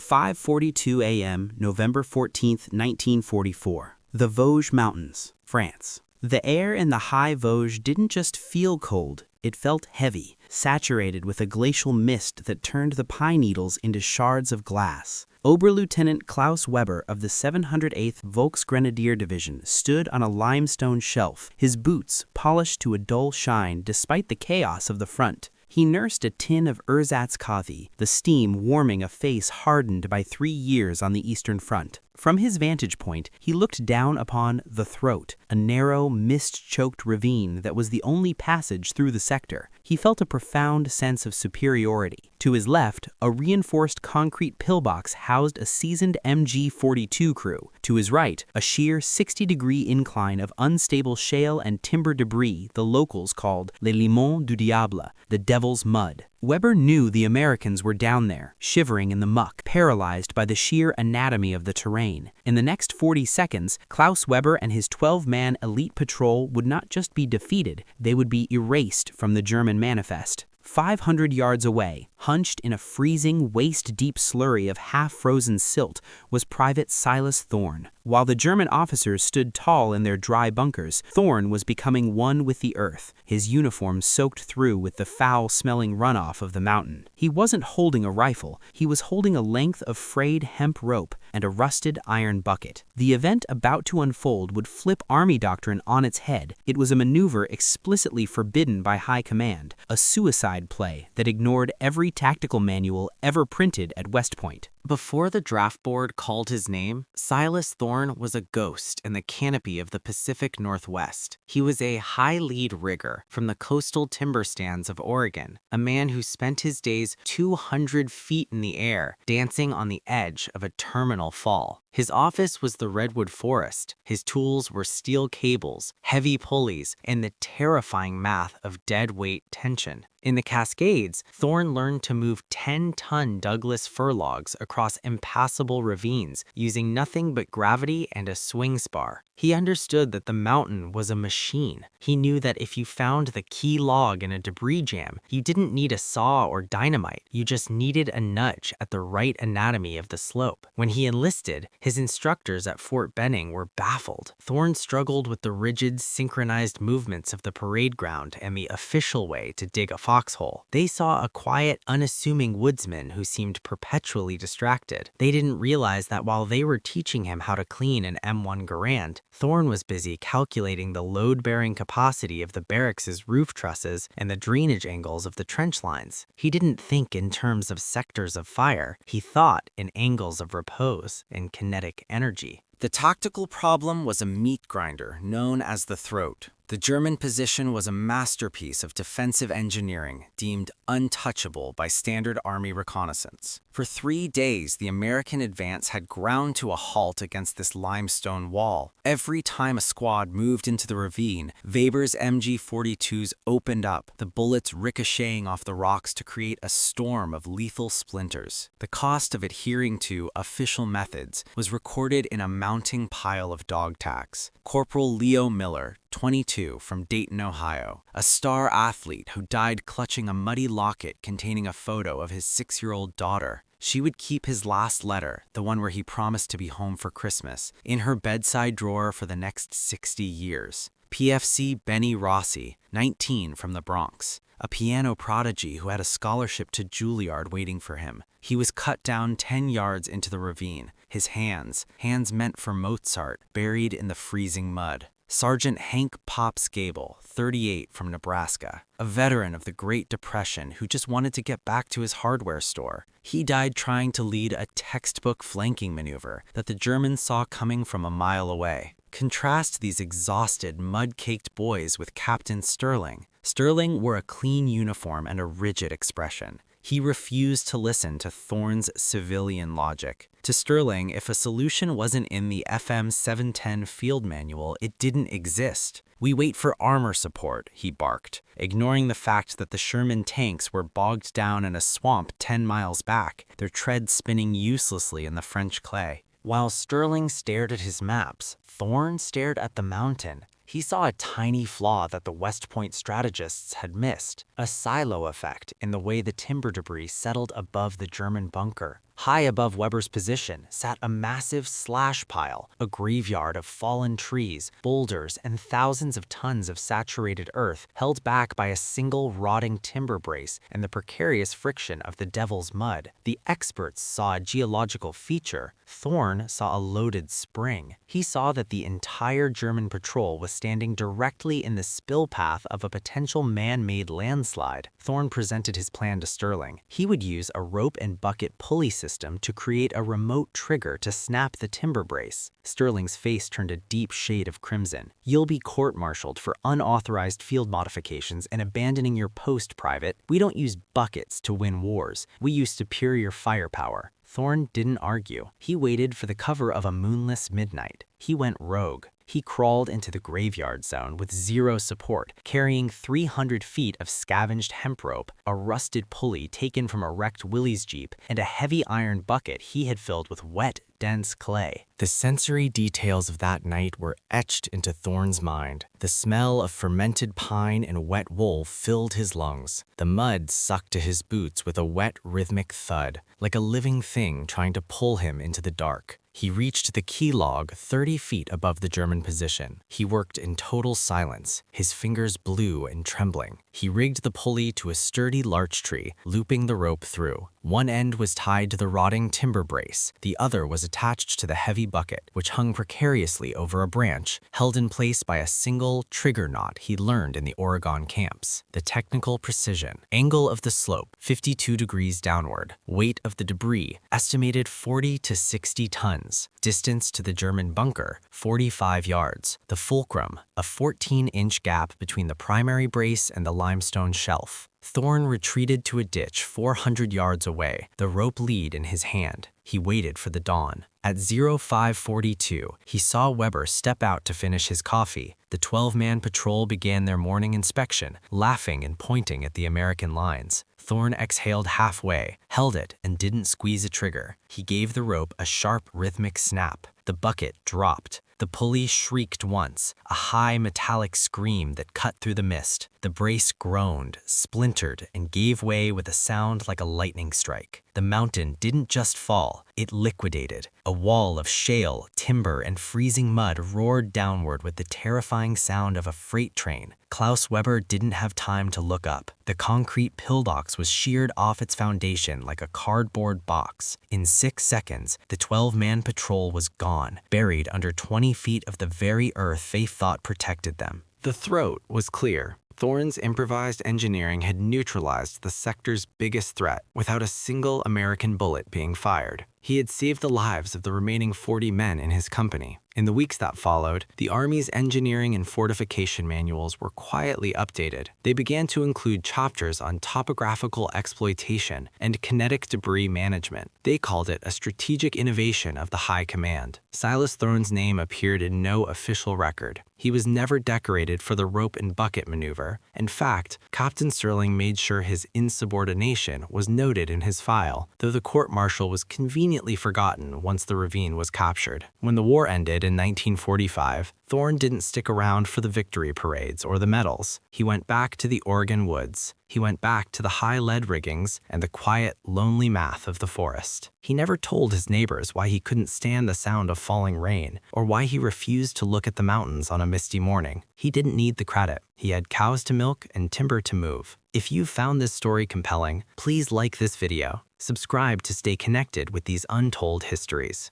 5:42 a.m., November 14, 1944. The Vosges Mountains, France. The air in the high Vosges didn't just feel cold, it felt heavy, saturated with a glacial mist that turned the pine needles into shards of glass. Oberlieutenant Klaus Weber of the 708th Volksgrenadier Division stood on a limestone shelf, his boots polished to a dull shine despite the chaos of the front. He nursed a tin of ersatz Kaffee, the steam warming a face hardened by 3 years on the Eastern Front. From his vantage point, he looked down upon the Throat, a narrow, mist-choked ravine that was the only passage through the sector. He felt a profound sense of superiority. To his left, a reinforced concrete pillbox housed a seasoned MG-42 crew. To his right, a sheer 60-degree incline of unstable shale and timber debris the locals called Les Limons du Diable, the Devil's Mud. Weber knew the Americans were down there, shivering in the muck, paralyzed by the sheer anatomy of the terrain. In the next 40 seconds, Klaus Weber and his 12-man elite patrol would not just be defeated, they would be erased from the German manifest. 500 yards away, hunched in a freezing, waist-deep slurry of half-frozen silt, was Private Silas Thorne. While the German officers stood tall in their dry bunkers, Thorne was becoming one with the earth, his uniform soaked through with the foul-smelling runoff of the mountain. He wasn't holding a rifle, he was holding a length of frayed hemp rope and a rusted iron bucket. The event about to unfold would flip Army doctrine on its head. It was a maneuver explicitly forbidden by High Command, a suicide play that ignored every tactical manual ever printed at West Point. Before the draft board called his name, Silas Thorne was a ghost in the canopy of the Pacific Northwest. He was a high-lead rigger from the coastal timber stands of Oregon, a man who spent his days 200 feet in the air, dancing on the edge of a terminal fall. His office was the redwood forest. His tools were steel cables, heavy pulleys, and the terrifying math of dead-weight tension. In the Cascades, Thorne learned to move 10-ton Douglas fir logs across impassable ravines using nothing but gravity and a swing spar. He understood that the mountain was a machine. He knew that if you found the key log in a debris jam, you didn't need a saw or dynamite. You just needed a nudge at the right anatomy of the slope. When he enlisted, his instructors at Fort Benning were baffled. Thorne struggled with the rigid, synchronized movements of the parade ground and the official way to dig a foxhole. They saw a quiet, unassuming woodsman who seemed perpetually distracted. They didn't realize that while they were teaching him how to clean an M1 Garand, Thorne was busy calculating the load-bearing capacity of the barracks' roof trusses and the drainage angles of the trench lines. He didn't think in terms of sectors of fire. He thought in angles of repose and kinetic energy. The tactical problem was a meat grinder known as the Throat. The German position was a masterpiece of defensive engineering, deemed untouchable by standard army reconnaissance. For 3 days, the American advance had ground to a halt against this limestone wall. Every time a squad moved into the ravine, Weber's MG-42s opened up, the bullets ricocheting off the rocks to create a storm of lethal splinters. The cost of adhering to official methods was recorded in a mounting pile of dog tags. Corporal Leo Miller, 22, from Dayton, Ohio, a star athlete who died clutching a muddy locket containing a photo of his 6-year-old daughter. She would keep his last letter, the one where he promised to be home for Christmas, in her bedside drawer for the next 60 years. PFC Benny Rossi, 19, from the Bronx, a piano prodigy who had a scholarship to Juilliard waiting for him. He was cut down 10 yards into the ravine, his hands meant for Mozart, buried in the freezing mud. Sergeant Hank Pops Gable, 38, from Nebraska, a veteran of the Great Depression who just wanted to get back to his hardware store. He died trying to lead a textbook flanking maneuver that the Germans saw coming from a mile away. Contrast these exhausted, mud-caked boys with Captain Sterling. Sterling wore a clean uniform and a rigid expression. He refused to listen to Thorne's civilian logic. To Sterling, if a solution wasn't in the FM 710 field manual, it didn't exist. "We wait for armor support," he barked, ignoring the fact that the Sherman tanks were bogged down in a swamp 10 miles back, their treads spinning uselessly in the French clay. While Sterling stared at his maps, Thorne stared at the mountain. He saw a tiny flaw that the West Point strategists had missed, a silo effect in the way the timber debris settled above the German bunker. High above Weber's position sat a massive slash pile, a graveyard of fallen trees, boulders, and thousands of tons of saturated earth held back by a single rotting timber brace and the precarious friction of the devil's mud. The experts saw a geological feature. Thorne saw a loaded spring. He saw that the entire German patrol was standing directly in the spill path of a potential man-made landslide. Thorne presented his plan to Sterling. He would use a rope and bucket pulley system to create a remote trigger to snap the timber brace. Sterling's face turned a deep shade of crimson. "You'll be court-martialed for unauthorized field modifications and abandoning your post, Private. We don't use buckets to win wars. We use superior firepower." Thorne didn't argue. He waited for the cover of a moonless midnight. He went rogue. He crawled into the graveyard zone with zero support, carrying 300 feet of scavenged hemp rope, a rusted pulley taken from a wrecked Willys Jeep, and a heavy iron bucket he had filled with wet, dense clay. The sensory details of that night were etched into Thorne's mind. The smell of fermented pine and wet wool filled his lungs. The mud sucked to his boots with a wet, rhythmic thud, like a living thing trying to pull him into the dark. He reached the key log 30 feet above the German position. He worked in total silence, his fingers blue and trembling. He rigged the pulley to a sturdy larch tree, looping the rope through. One end was tied to the rotting timber brace. The other was attached to the heavy bucket, which hung precariously over a branch, held in place by a single trigger knot he learned in the Oregon camps. The technical precision. Angle of the slope, 52 degrees downward. Weight of the debris, estimated 40 to 60 tons. Distance to the German bunker, 45 yards. The fulcrum, a 14-inch gap between the primary brace and the limestone shelf. Thorne retreated to a ditch 400 yards away, the rope lead in his hand. He waited for the dawn. At 05:42, he saw Weber step out to finish his coffee. The 12-man patrol began their morning inspection, laughing and pointing at the American lines. Thorne exhaled halfway, held it, and didn't squeeze a trigger. He gave the rope a sharp, rhythmic snap. The bucket dropped. The pulley shrieked once, a high metallic scream that cut through the mist. The brace groaned, splintered, and gave way with a sound like a lightning strike. The mountain didn't just fall, it liquidated. A wall of shale, timber, and freezing mud roared downward with the terrifying sound of a freight train. Klaus Weber didn't have time to look up. The concrete pillbox was sheared off its foundation like a cardboard box. In 6 seconds, the 12-man patrol was gone, buried under 20 feet of the very earth they thought protected them. The throat was clear. Thorne's improvised engineering had neutralized the sector's biggest threat without a single American bullet being fired. He had saved the lives of the remaining 40 men in his company. In the weeks that followed, the Army's engineering and fortification manuals were quietly updated. They began to include chapters on topographical exploitation and kinetic debris management. They called it a strategic innovation of the High Command. Silas Thorne's name appeared in no official record. He was never decorated for the rope and bucket maneuver. In fact, Captain Sterling made sure his insubordination was noted in his file, though the court-martial was conveniently forgotten once the ravine was captured. When the war ended in 1945, Thorne didn't stick around for the victory parades or the medals. He went back to the Oregon woods. He went back to the high lead riggings and the quiet, lonely math of the forest. He never told his neighbors why he couldn't stand the sound of falling rain or why he refused to look at the mountains on a misty morning. He didn't need the credit. He had cows to milk and timber to move. If you found this story compelling, please like this video. Subscribe to stay connected with these untold histories.